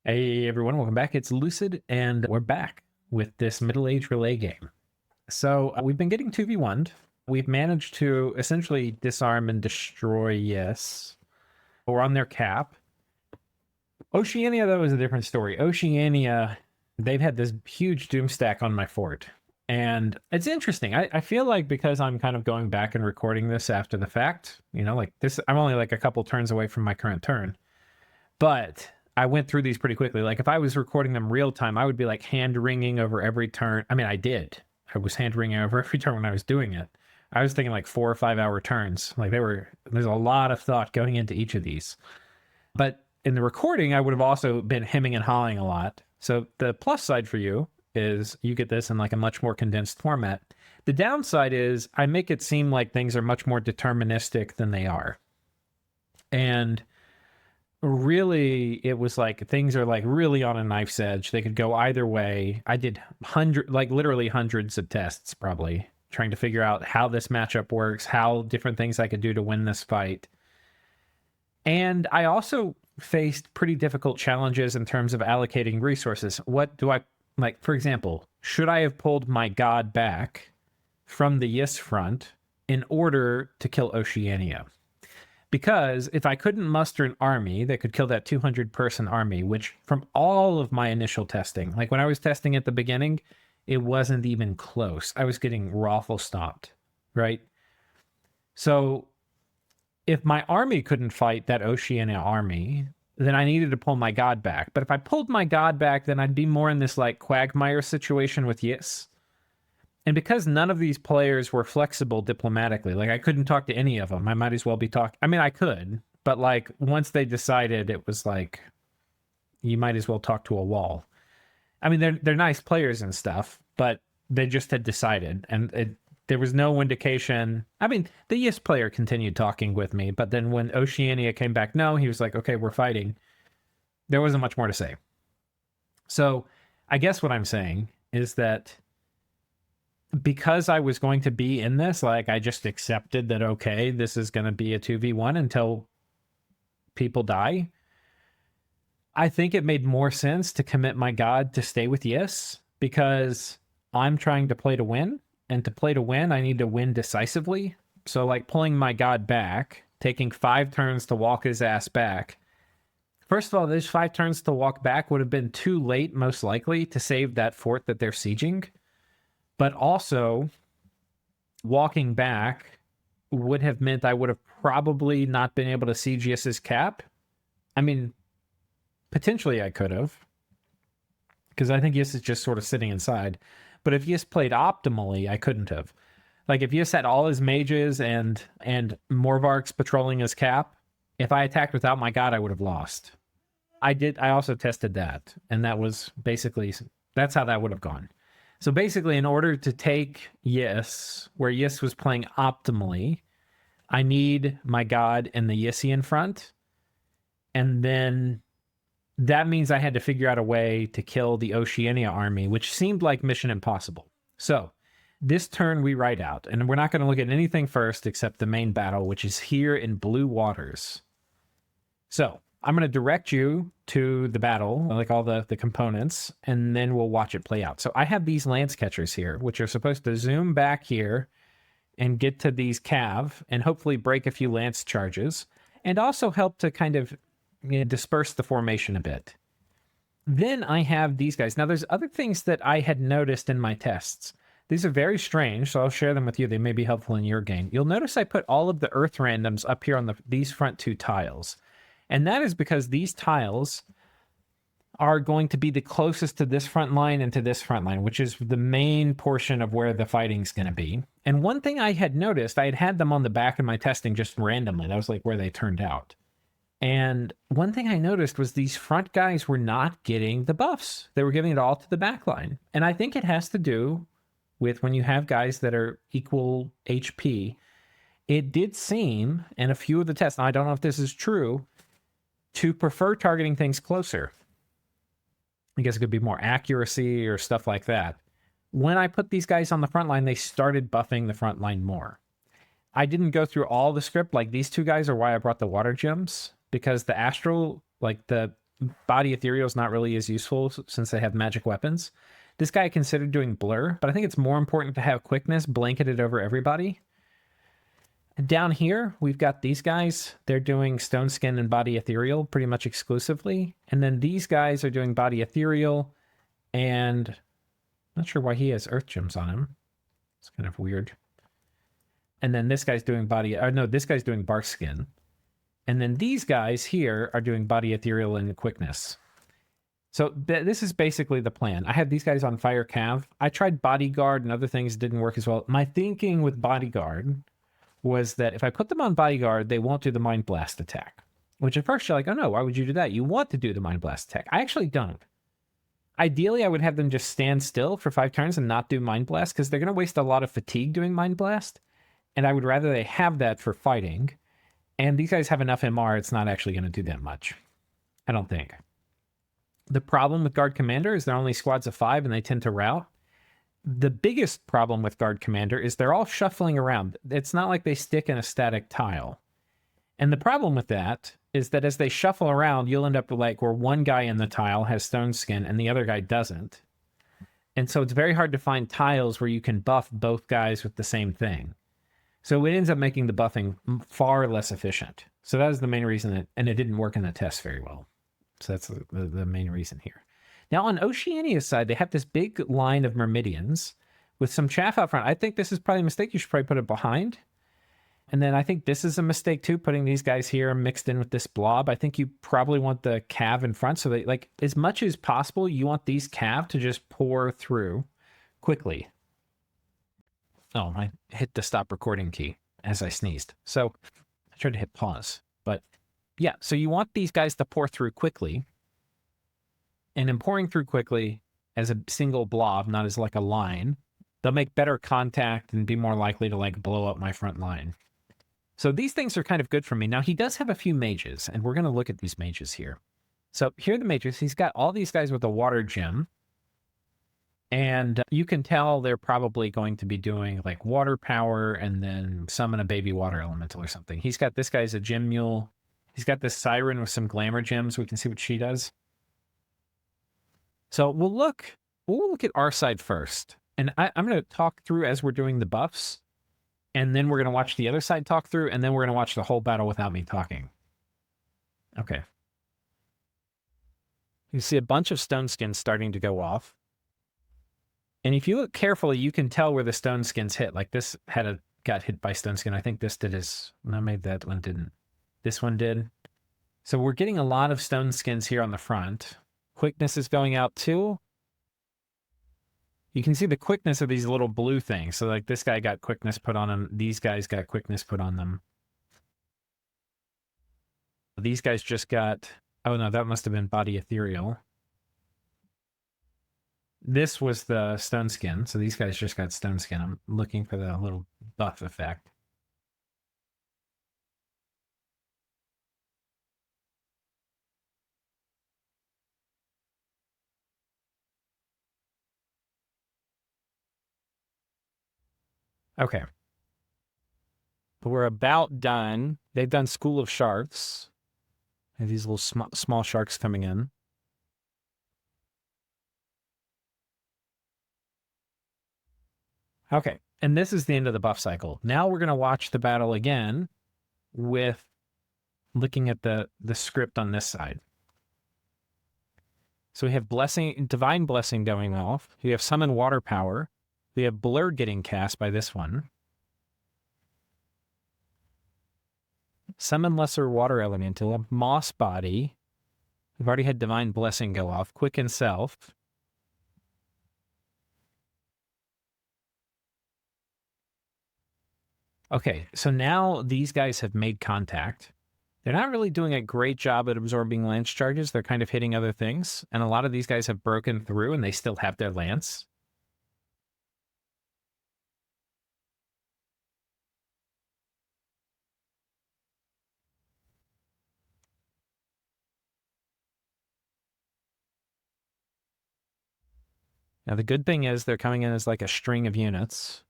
Hey everyone, welcome back. It's Lucid, and we're back with this middle-aged Rlyeh game. So we've been getting 2v1'd. We've managed to essentially disarm and destroy Yes. We're on their cap. Oceania, though, is a different story. Oceania, they've had this huge doom stack on my fort. And it's interesting. I feel like because I'm kind of going back and recording this after the fact, like this, I'm only like a couple turns away from my current turn. But I went through these pretty quickly. Like if I was recording them real time, I would be like hand wringing over every turn. I mean, I did. I was hand wringing over every turn when I was doing it. I was thinking like 4 or 5 hour turns. Like there's a lot of thought going into each of these. But in the recording, I would have also been hemming and hawing a lot. So the plus side for you is you get this in like a much more condensed format. The downside is I make it seem like things are much more deterministic than they are. And really, it was like things are like really on a knife's edge. They could go either way. I did literally hundreds of tests, probably trying to figure out how this matchup works, how different things I could do to win this fight. And I also faced pretty difficult challenges in terms of allocating resources. What do I like? For example, should I have pulled my god back from the Yis front in order to kill Oceania? Because if I couldn't muster an army that could kill that 200-person army, which from all of my initial testing, like when I was testing at the beginning, it wasn't even close. I was getting raffle stomped, right? So if my army couldn't fight that Oceania army, then I needed to pull my god back. But if I pulled my god back, then I'd be more in this like quagmire situation with Yis. And because none of these players were flexible diplomatically, like I couldn't talk to any of them. I might as well be talking. I mean, I could, but like once they decided, it was like, you might as well talk to a wall. I mean, they're nice players and stuff, but they just had decided, and there was no indication. I mean, the Yes player continued talking with me, but then when Oceania came back, no, he was like, okay, we're fighting. There wasn't much more to say. So I guess what I'm saying is that because I was going to be in this, like I just accepted that, okay, this is going to be a 2v1 until people die. I think it made more sense to commit my god to stay with Yes, because I'm trying to play to win, and to play to win, I need to win decisively. So like pulling my god back, taking 5 turns to walk his ass back. First of all, those 5 turns to walk back would have been too late, most likely, to save that fort that they're sieging. But also, walking back would have meant I would have probably not been able to siege Yis's cap. I mean, potentially I could have, because I think Yis is just sort of sitting inside. But if Yis played optimally, I couldn't have. Like if Yis had all his mages and Morvarks patrolling his cap, if I attacked without my god, I would have lost. I also tested that, and that was basically, that's how that would have gone. So basically, in order to take Yis, where Yis was playing optimally, I need my god and the Yissi in front. And then that means I had to figure out a way to kill the Oceania army, which seemed like mission impossible. So this turn we write out, and we're not going to look at anything first except the main battle, which is here in Blue Waters. So I'm going to direct you to the battle, like all the components, and then we'll watch it play out. So I have these lance catchers here, which are supposed to zoom back here and get to these cav and hopefully break a few lance charges, and also help to kind of disperse the formation a bit. Then I have these guys. Now there's other things that I had noticed in my tests. These are very strange, so I'll share them with you. They may be helpful in your game. You'll notice I put all of the earth randoms up here on these front 2 tiles. And that is because these tiles are going to be the closest to this front line and to this front line, which is the main portion of where the fighting's going to be. And one thing I had noticed, I had them on the back of my testing just randomly. That was like where they turned out. And one thing I noticed was these front guys were not getting the buffs. They were giving it all to the back line. And I think it has to do with when you have guys that are equal HP. It did seem, in a few of the tests, now I don't know if this is true, to prefer targeting things closer. I guess it could be more accuracy or stuff like that. When I put these guys on the front line, they started buffing the front line more. I didn't go through all the script. Like these 2 guys are why I brought the water gems, because the astral, like the body ethereal is not really as useful since they have magic weapons. This guy I considered doing blur, but I think it's more important to have quickness blanketed over everybody. Down here, we've got these guys. They're doing stone skin and body ethereal pretty much exclusively. And then these guys are doing body ethereal, and I'm not sure why he has earth gems on him. It's kind of weird. And then this guy's doing this guy's doing bark skin. And then these guys here are doing body ethereal and quickness. So this is basically the plan. I had these guys on fire cav. I tried bodyguard and other things didn't work as well. My thinking with bodyguard was that if I put them on bodyguard, they won't do the mind blast attack. Which at first you're like, oh no, why would you do that? You want to do the mind blast attack. I actually don't. Ideally, I would have them just stand still for 5 turns and not do mind blast because they're going to waste a lot of fatigue doing mind blast. And I would rather they have that for fighting. And these guys have enough MR, it's not actually going to do that much. I don't think. The problem with Guard Commander is they're only squads of 5 and they tend to rout. The biggest problem with Guard Commander is they're all shuffling around. It's not like they stick in a static tile. And the problem with that is that as they shuffle around, you'll end up like where one guy in the tile has stone skin and the other guy doesn't. And so it's very hard to find tiles where you can buff both guys with the same thing. So it ends up making the buffing far less efficient. So that is the main reason and it didn't work in the test very well. So that's the main reason here. Now on Oceania's side, they have this big line of Myrmidians with some chaff out front. I think this is probably a mistake. You should probably put it behind. And then I think this is a mistake too, putting these guys here mixed in with this blob. I think you probably want the cav in front. So they, like, as much as possible, you want these cav to just pour through quickly. Oh, I hit the stop recording key as I sneezed. So I tried to hit pause. But yeah, so you want these guys to pour through quickly. And in pouring through quickly as a single blob, not as like a line, they'll make better contact and be more likely to like blow up my front line. So these things are kind of good for me. Now he does have a few mages, and we're going to look at these mages here. So here are the mages. He's got all these guys with a water gem. And you can tell they're probably going to be doing like water power and then summon a baby water elemental or something. He's got this guy's a gem mule. He's got this siren with some glamour gems. We can see what she does. So we'll look at our side first. And I'm going to talk through as we're doing the buffs. And then we're going to watch the other side talk through. And then we're going to watch the whole battle without me talking. Okay. You see a bunch of stone skins starting to go off. And if you look carefully, you can tell where the stone skins hit. Like this got hit by stone skin. I think this did no, maybe that one didn't. This one did. So we're getting a lot of stone skins here on the front. Quickness is going out too. You can see the quickness of these little blue things. So like this guy got quickness put on him. These guys got quickness put on them. These guys just got, oh no, that must have been body ethereal. This was the stone skin, so these guys just got stone skin. I'm looking for the little buff effect. Okay. But we're about done. They've done School of Sharks. And these little small sharks coming in. Okay, and this is the end of the buff cycle. Now we're going to watch the battle again with looking at the script on this side. So we have Divine Blessing going off. We have Summon Water Power. We have Blur getting cast by this one. Summon Lesser Water Elemental. Moss Body. We've already had Divine Blessing go off. Quicken Self. Okay, so now these guys have made contact. They're not really doing a great job at absorbing lance charges. They're kind of hitting other things. And a lot of these guys have broken through and they still have their lance. Now, the good thing is they're coming in as like a string of units.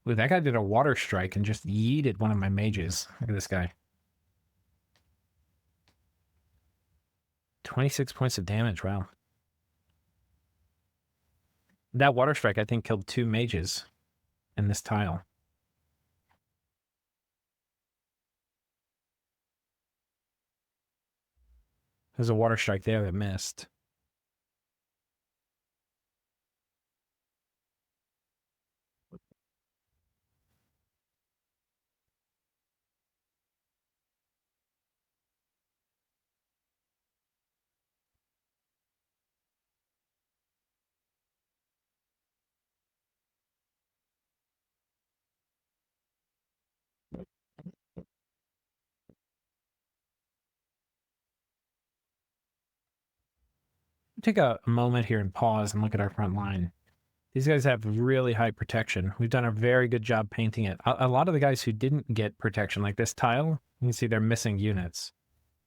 Ooh, that guy did a water strike and just yeeted one of my mages. Look at this guy. 26 points of damage. Wow. That water strike, I think, killed 2 mages in this tile. There's a water strike there that missed. Take a moment here and pause and look at our front line. These guys have really high protection. We've done a very good job painting it. A lot of the guys who didn't get protection, like this tile, you can see they're missing units.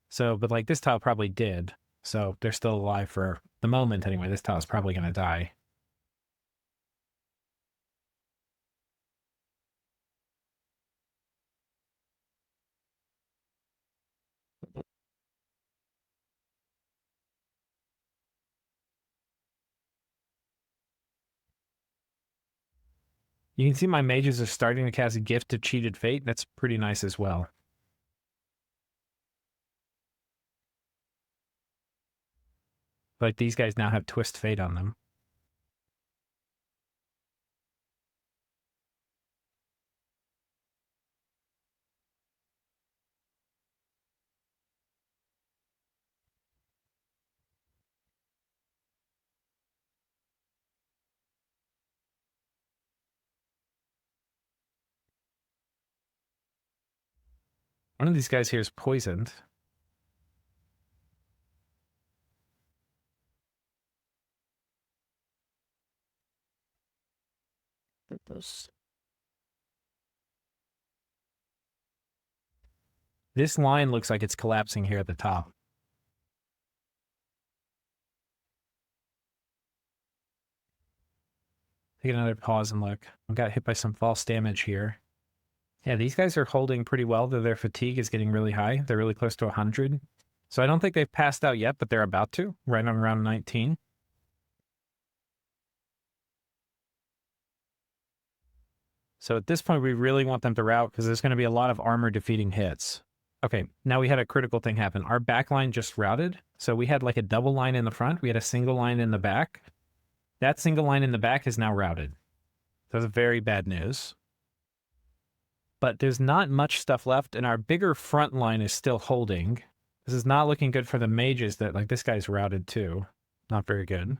So, but like this tile probably did. So they're still alive for the moment anyway. This tile is probably going to die. You can see my mages are starting to cast a Gift of Cheated Fate. That's pretty nice as well. Like these guys now have Twist Fate on them. One of these guys here is poisoned. This line looks like it's collapsing here at the top. Take another pause and look. I got hit by some false damage here. Yeah, these guys are holding pretty well, though their fatigue is getting really high. They're really close to 100. So I don't think they've passed out yet, but they're about to, right on around 19. So at this point, we really want them to rout because there's going to be a lot of armor defeating hits. Okay, now we had a critical thing happen. Our back line just routed. So we had like a double line in the front. We had a single line in the back. That single line in the back is now routed. That's very bad news. But there's not much stuff left, and our bigger front line is still holding. This is not looking good for the mages that, like, this guy's routed too. Not very good.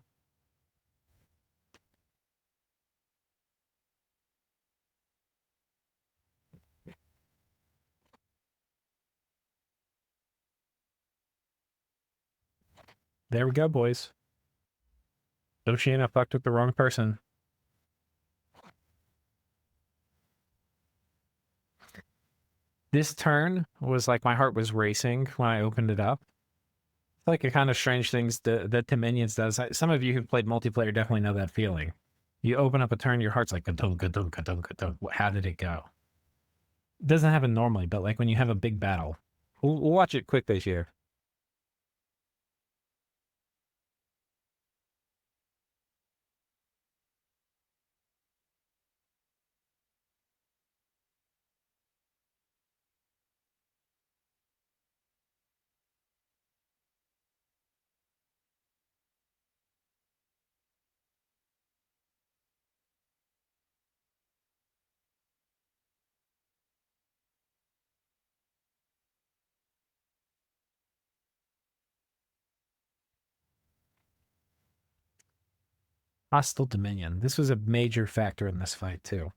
There we go, boys. Oceania fucked with the wrong person. This turn was like my heart was racing when I opened it up. It's like a kind of strange things that Dominions does. Some of you who've played multiplayer definitely know that feeling. You open up a turn, your heart's like, ka-dunk, ka-dunk, ka-dunk, ka-dunk. How did it go? It doesn't happen normally, but like when you have a big battle. We'll watch it quick this year. Hostile Dominion. This was a major factor in this fight too.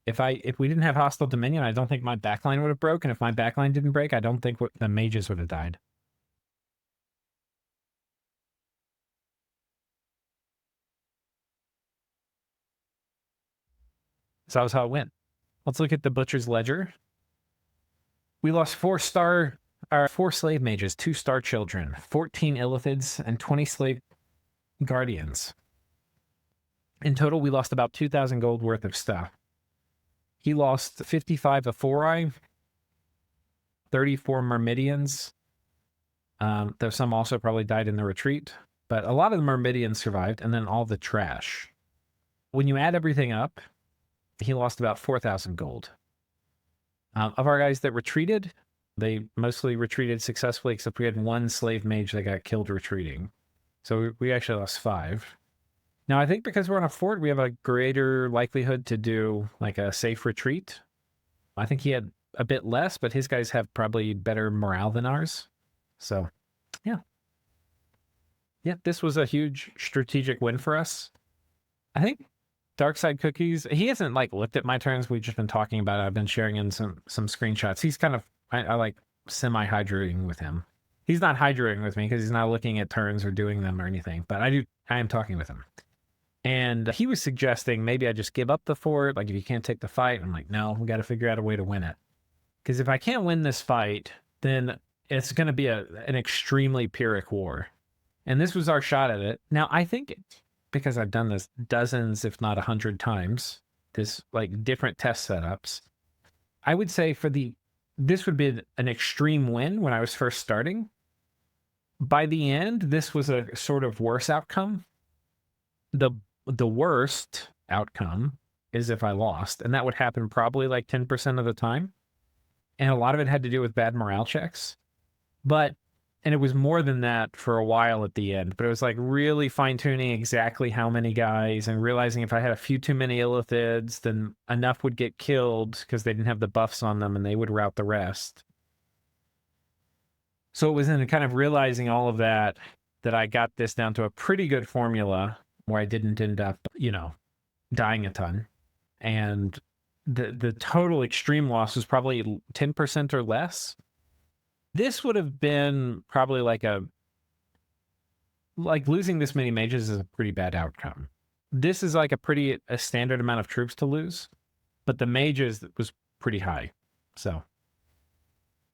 If we didn't have Hostile Dominion, I don't think my backline would have broken. If my backline didn't break, I don't think the mages would have died. So that was how it went. Let's look at the Butcher's Ledger. We lost 4 slave mages, 2 star children, 14 illithids, and 20 slave guardians. In total, we lost about 2,000 gold worth of stuff. He lost 55 Ephori, 34 Myrmidians. Though some also probably died in the retreat, but a lot of the Myrmidians survived, and then all the trash. When you add everything up, he lost about 4,000 gold. Of our guys that retreated, they mostly retreated successfully, except we had one slave mage that got killed retreating. So we actually lost 5. Now, I think because we're on a fort, we have a greater likelihood to do like a safe retreat. I think he had a bit less, but his guys have probably better morale than ours. So, yeah. Yeah, this was a huge strategic win for us. I think Darkside Cookies, he hasn't like looked at my turns. We've just been talking about it. I've been sharing in some screenshots. He's kind of, I like semi-hydroing with him. He's not hydroing with me because he's not looking at turns or doing them or anything, but I am talking with him. And he was suggesting maybe I just give up the fort. Like if you can't take the fight, I'm like, no, we got to figure out a way to win it. Because if I can't win this fight, then it's going to be an extremely Pyrrhic war. And this was our shot at it. Now, I think because I've done this dozens, if not 100 times, this like different test setups, I would say this would be an extreme win when I was first starting. By the end, this was a sort of worse outcome. The worst outcome is if I lost, and that would happen probably like 10% of the time. And a lot of it had to do with bad morale checks. And it was more than that for a while at the end, but it was like really fine-tuning exactly how many guys and realizing if I had a few too many illithids, then enough would get killed because they didn't have the buffs on them and they would rout the rest. So it was in kind of realizing all of that I got this down to a pretty good formula where I didn't end up, dying a ton. And the total extreme loss was probably 10% or less. This would have been probably like losing this many mages is a pretty bad outcome. This is like a standard amount of troops to lose, but the mages was pretty high. So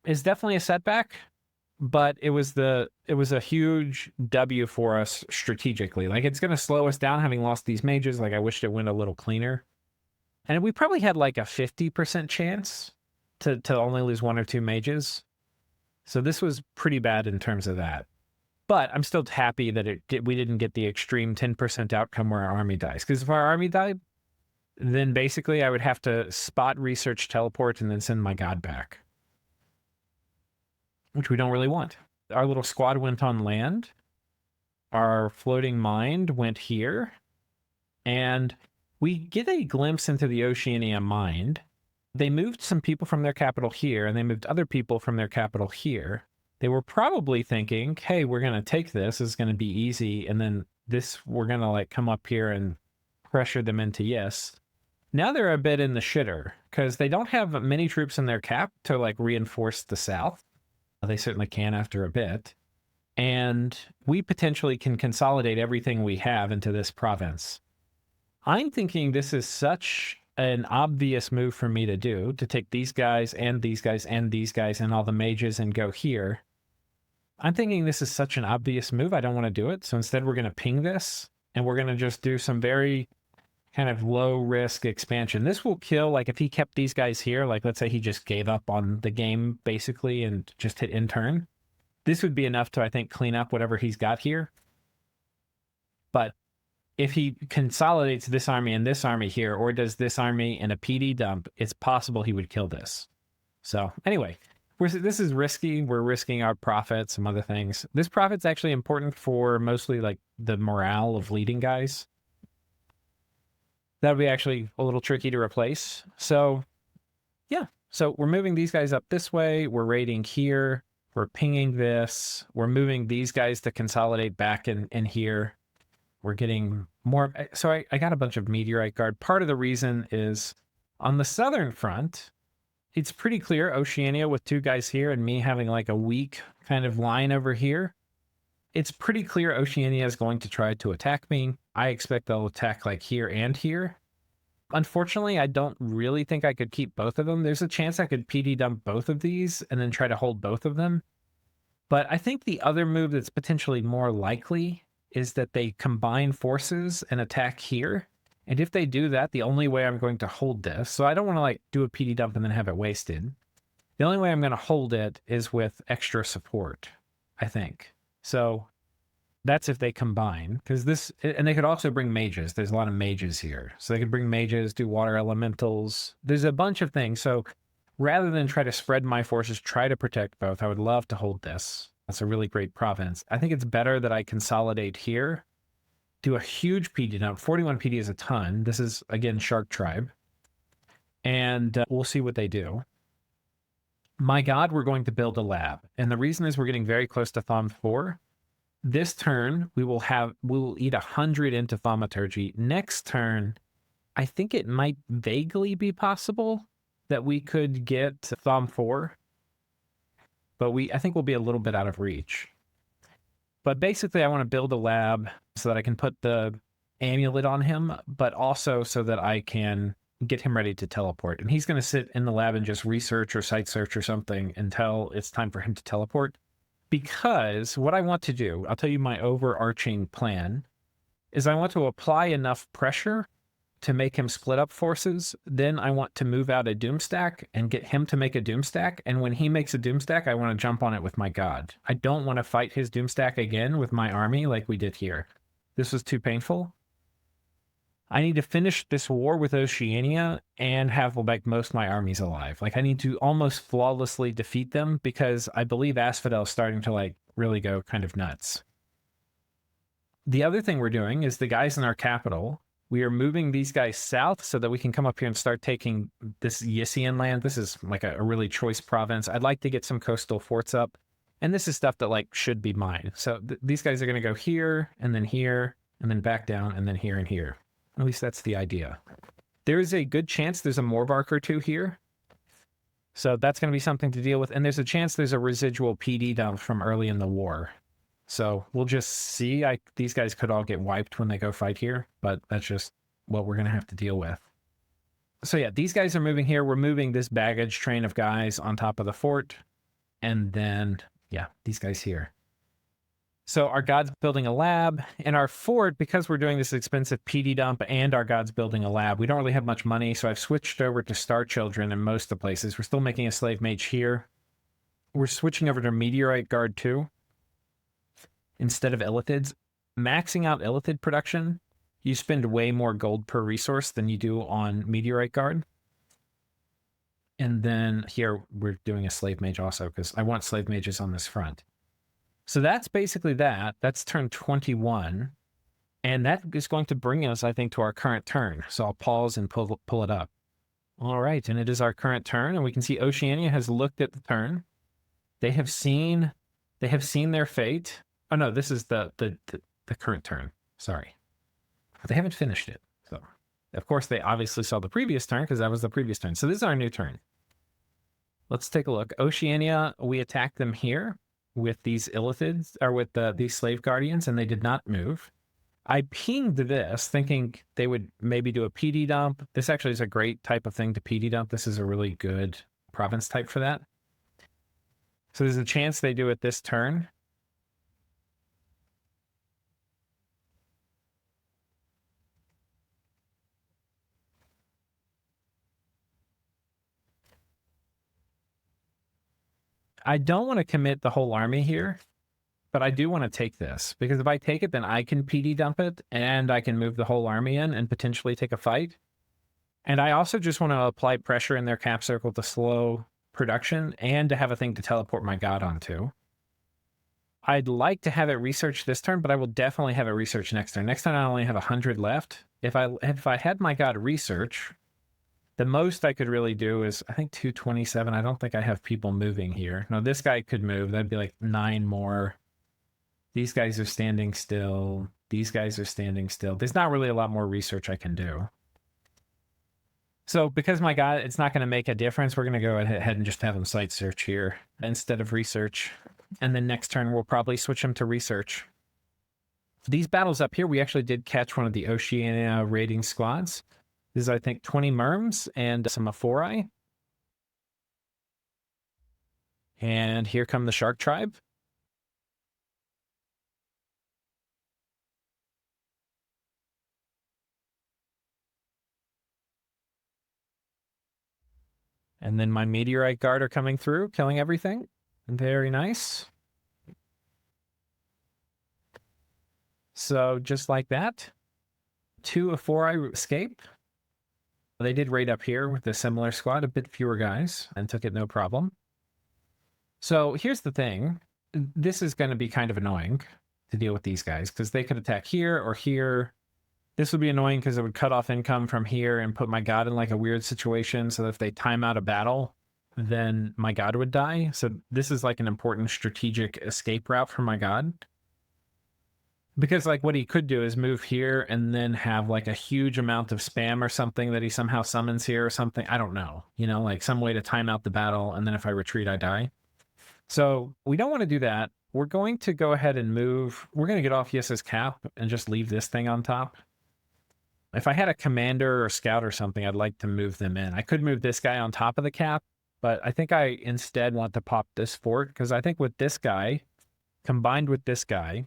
it's definitely a setback, but it was a huge W for us strategically. Like it's going to slow us down having lost these mages. Like I wished it went a little cleaner. And we probably had like a 50% chance to only lose 1 or 2 mages. So this was pretty bad in terms of that. But I'm still happy that we didn't get the extreme 10% outcome where our army dies. Because if our army died, then basically I would have to spot, research, teleport, and then send my god back. Which we don't really want. Our little squad went on land. Our floating mind went here. And we get a glimpse into the Oceania mind. They moved some people from their capital here, and they moved other people from their capital here. They were probably thinking, hey, we're going to take this. It's going to be easy. And then we're going to like come up here and pressure them into yes. Now they're a bit in the shitter because they don't have many troops in their cap to like reinforce the south. They certainly can after a bit. And we potentially can consolidate everything we have into this province. I'm thinking this is such an obvious move for me to do, to take these guys and these guys and these guys and all the mages and go here. I'm thinking this is such an obvious move, I don't want to do it. So instead we're going to ping this, and we're going to just do some very kind of low-risk expansion. This will kill, like if he kept these guys here, like let's say he just gave up on the game, basically, and just hit in turn. This would be enough to, I think, clean up whatever he's got here. But if he consolidates this army and this army here, or does this army in a PD dump, it's possible he would kill this. So anyway, this is risky. We're risking our profits, some other things. This profit's actually important for mostly like the morale of leading guys. That would be actually a little tricky to replace. So yeah, so we're moving these guys up this way. We're raiding here. We're pinging this. We're moving these guys to consolidate back in here. We're getting more. So I got a bunch of meteorite guard. Part of the reason is on the southern front, it's pretty clear Oceania with 2 guys here and me having like a weak kind of line over here. It's pretty clear Oceania is going to try to attack me. I expect they'll attack like here and here. Unfortunately, I don't really think I could keep both of them. There's a chance I could PD dump both of these and then try to hold both of them. But I think the other move that's potentially more likely is that they combine forces and attack here And if they do that, the only way I'm going to hold this, so I don't want to like do a PD dump and then have it wasted. The only way I'm going to hold it is with extra support, I think. So that's if they combine, because this, and they could also bring mages. There's a lot of mages here. So they could bring mages, do water elementals. There's a bunch of things. So rather than try to spread my forces, try to protect both, I would love to hold this. That's a really great province. I think it's better that I consolidate here, do a huge PD dump. 41 PD is a ton. This is, again, Shark Tribe. And we'll see what they do. My God, we're going to build a lab. And the reason is we're getting very close to Thom 4. This turn, we will eat 100 into Thaumaturgy. Next turn, I think it might vaguely be possible that we could get Thom 4. But I think we'll be a little bit out of reach. But basically, I want to build a lab so that I can put the amulet on him, but also so that I can get him ready to teleport. And he's going to sit in the lab and just research or site search or something until it's time for him to teleport. Because what I want to do, I'll tell you my overarching plan, is I want to apply enough pressure to make him split up forces. Then I want to move out a Doomstack and get him to make a Doomstack. And when he makes a Doomstack, I want to jump on it with my God. I don't want to fight his Doomstack again with my army like we did here. This was too painful. I need to finish this war with Oceania and have like most of my armies alive. Like I need to almost flawlessly defeat them because I believe Asphodel is starting to like really go kind of nuts. The other thing we're doing is the guys in our capital, we are moving these guys south so that we can come up here and start taking this Ysian land. This is like a really choice province. I'd like to get some coastal forts up. And this is stuff that like should be mine. So these guys are going to go here and then back down and then here and here. At least that's the idea. There is a good chance there's a Morbark or two here. So that's going to be something to deal with. And there's a chance there's a residual PD dump from early in the war. So we'll just see. These guys could all get wiped when they go fight here, but that's just what we're going to have to deal with. So yeah, these guys are moving here. We're moving this baggage train of guys on top of the fort. And then, yeah, these guys here. So our god's building a lab, and our fort, because we're doing this expensive PD dump and our god's building a lab, we don't really have much money, so I've switched over to Star Children in most of the places. We're still making a slave mage here. We're switching over to Meteorite Guard too, instead of Illithids. Maxing out Illithid production, you spend way more gold per resource than you do on Meteorite Guard. And then here we're doing a slave mage also, because I want slave mages on this front. So that's basically that. That's turn 21. And that is going to bring us, I think, to our current turn. So I'll pause and pull it up. All right, and it is our current turn, and we can see Oceania has looked at the turn. They have seen their fate. Oh no, this is the current turn. Sorry. But they haven't finished it. So of course they obviously saw the previous turn because that was the previous turn. So this is our new turn. Let's take a look. Oceania, we attacked them here with these Illithids, or with these slave guardians, and they did not move. I pinged this thinking they would maybe do a PD dump. This actually is a great type of thing to PD dump. This is a really good province type for that. So there's a chance they do it this turn. I don't want to commit the whole army here, but I do want to take this, because if I take it, then I can PD dump it, and I can move the whole army in and potentially take a fight. And I also just want to apply pressure in their cap circle to slow production, and to have a thing to teleport my god onto. I'd like to have it researched this turn, but I will definitely have it researched next turn. Next turn I only have 100 left. If I had my god research, the most I could really do is, I think, 227. I don't think I have people moving here. No, this guy could move. That'd be like 9 more. These guys are standing still. These guys are standing still. There's not really a lot more research I can do. So because my god, it's not going to make a difference, we're going to go ahead and just have him site search here instead of research. And then next turn, we'll probably switch him to research. These battles up here, we actually did catch one of the Oceania raiding squads. This is, I think, 20 Merms and some Aphori. And here come the Shark Tribe. And then my meteorite guard are coming through, killing everything. Very nice. So just like that, 2 of 4 I escape. They did raid up here with a similar squad, a bit fewer guys, and took it no problem. So here's the thing. This is going to be kind of annoying to deal with these guys, because they could attack here or here. This would be annoying because it would cut off income from here and put my god in like a weird situation, so that if they time out a battle, then my god would die. So this is like an important strategic escape route for my god. Because like what he could do is move here and then have like a huge amount of spam or something that he somehow summons here or something. I don't know, you know, like some way to time out the battle. And then if I retreat, I die. So we don't want to do that. We're going to go ahead and move. We're going to get off Yis's cap and just leave this thing on top. If I had a commander or scout or something, I'd like to move them in. I could move this guy on top of the cap, but I think I instead want to pop this fort, because I think with this guy combined with this guy,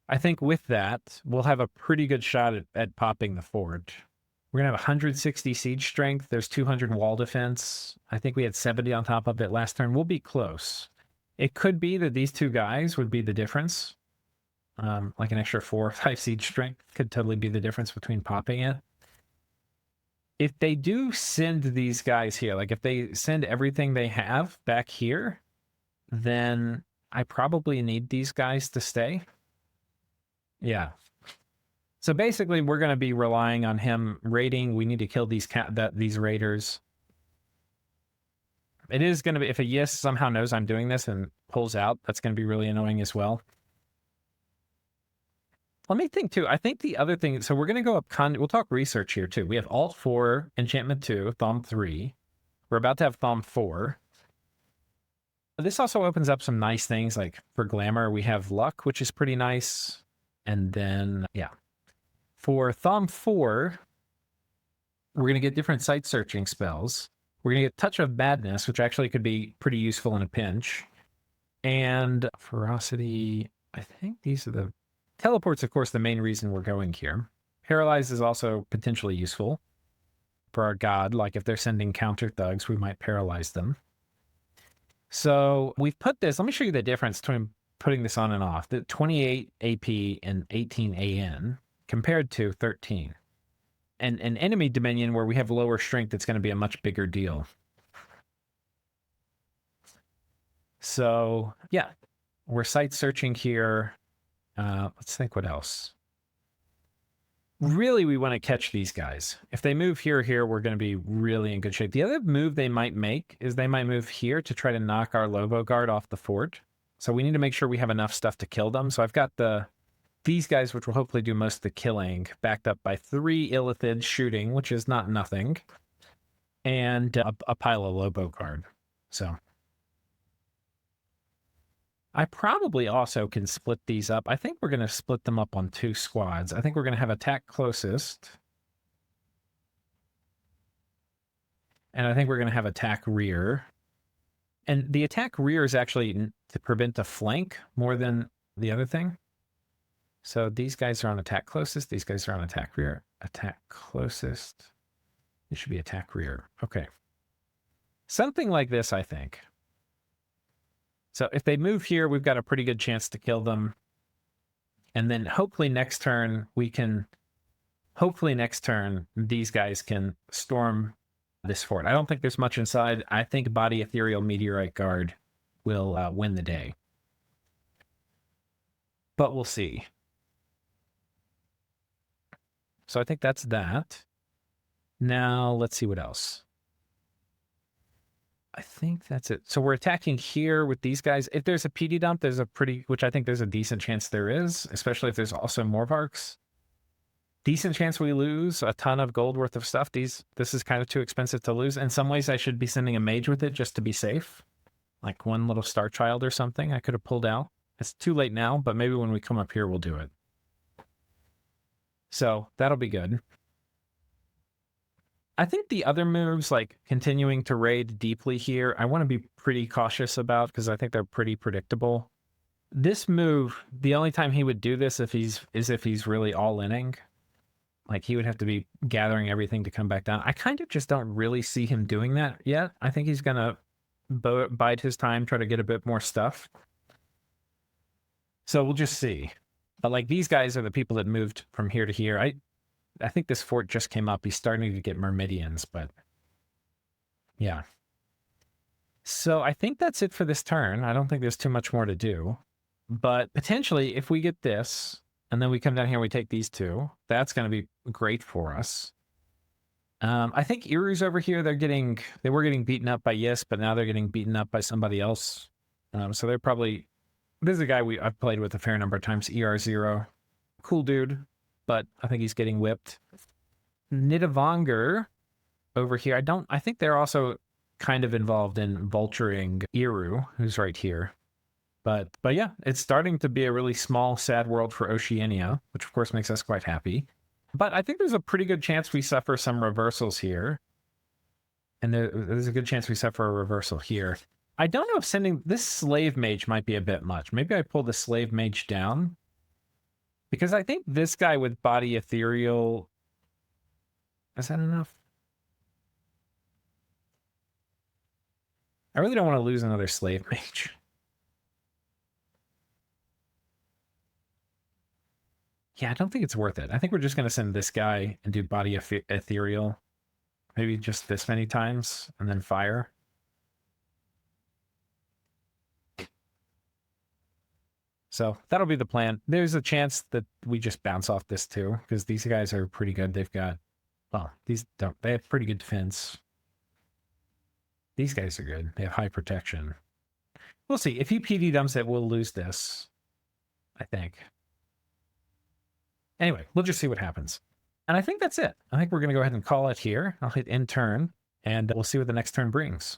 I think with that, we'll have a pretty good shot at popping the fort. We're going to have 160 siege strength. There's 200 wall defense. I think we had 70 on top of it last turn. We'll be close. It could be that these two guys would be the difference. Like an extra 4 or 5 siege strength could totally be the difference between popping it. If they do send these guys here, like if they send everything they have back here, then I probably need these guys to stay. Yeah. So basically, we're going to be relying on him raiding. We need to kill these raiders. It is going to be, if a Yis somehow knows I'm doing this and pulls out, that's going to be really annoying as well. Let me think too. I think the other thing, so we're going to go up, we'll talk research here too. We have Alt 4, Enchantment 2, Thom 3. We're about to have Thom 4. This also opens up some nice things, like for Glamour, we have Luck, which is pretty nice. And then, yeah. For Thom 4, we're going to get different site searching spells. We're going to get Touch of Madness, which actually could be pretty useful in a pinch. And Ferocity, I think these are the... Teleport's, of course, the main reason we're going here. Paralyze is also potentially useful for our god. Like if they're sending counter thugs, we might paralyze them. So we've put this... Let me show you the difference between putting this on and off. The 28 AP and 18 AN compared to 13. And an enemy dominion where we have lower strength, it's going to be a much bigger deal. So, yeah. We're site searching here. Let's think what else. Really, we want to catch these guys. If they move here, we're going to be really in good shape. The other move they might make is they might move here to try to knock our Lobo Guard off the fort. So we need to make sure we have enough stuff to kill them. So I've got these guys, which will hopefully do most of the killing, backed up by 3 Illithids shooting, which is not nothing, and a pile of Lobo Guard. So I probably also can split these up. I think we're going to split them up on 2 squads. I think we're going to have attack closest. And I think we're going to have attack rear. And the attack rear is actually to prevent a flank more than the other thing. So these guys are on attack closest. These guys are on attack rear. Attack closest. It should be attack rear. Okay. Something like this, I think. So if they move here, we've got a pretty good chance to kill them. And then hopefully next turn, these guys can storm this fort. I don't think there's much inside. I think Body Ethereal Meteorite Guard will win the day. But we'll see. So I think that's that. Now let's see what else. I think that's it. So we're attacking here with these guys. If there's a PD dump, which I think there's a decent chance there is, especially if there's also Morvarks. Decent chance we lose a ton of gold worth of stuff. This is kind of too expensive to lose. In some ways, I should be sending a mage with it just to be safe. Like one little Star Child or something I could have pulled out. It's too late now, but maybe when we come up here, we'll do it. So that'll be good. I think the other moves, like continuing to raid deeply here, I want to be pretty cautious about because I think they're pretty predictable. This move, the only time he would do this is if he's really all-inning. Like, he would have to be gathering everything to come back down. I kind of just don't really see him doing that yet. I think he's going to bide his time, try to get a bit more stuff. So we'll just see. But, like, these guys are the people that moved from here to here. I think this fort just came up. He's starting to get Myrmidians, but yeah. So I think that's it for this turn. I don't think there's too much more to do. But potentially, if we get this, and then we come down here and we take these two, that's going to be great for us. I think Iru's over here. They were getting beaten up by Yes, but now they're getting beaten up by somebody else. So they're probably, this is a guy I've played with a fair number of times, ER0. Cool dude, but I think he's getting whipped. Nidavanger over here. I think they're also kind of involved in vulturing Iru, who's right here. But yeah, it's starting to be a really small, sad world for Oceania, which of course makes us quite happy. But I think there's a pretty good chance we suffer some reversals here. And there's a good chance we suffer a reversal here. I don't know if sending this slave mage might be a bit much. Maybe I pull the slave mage down. Because I think this guy with body ethereal... Is that enough? I really don't want to lose another slave mage. Yeah, I don't think it's worth it. I think we're just going to send this guy and do body ethereal. Maybe just this many times, and then fire. So that'll be the plan. There's a chance that we just bounce off this too, because these guys are pretty good. They've got, well, they have pretty good defense. These guys are good. They have high protection. We'll see. If he PD dumps it, we'll lose this, I think. Anyway, we'll just see what happens. And I think that's it. I think we're going to go ahead and call it here. I'll hit end turn, and we'll see what the next turn brings.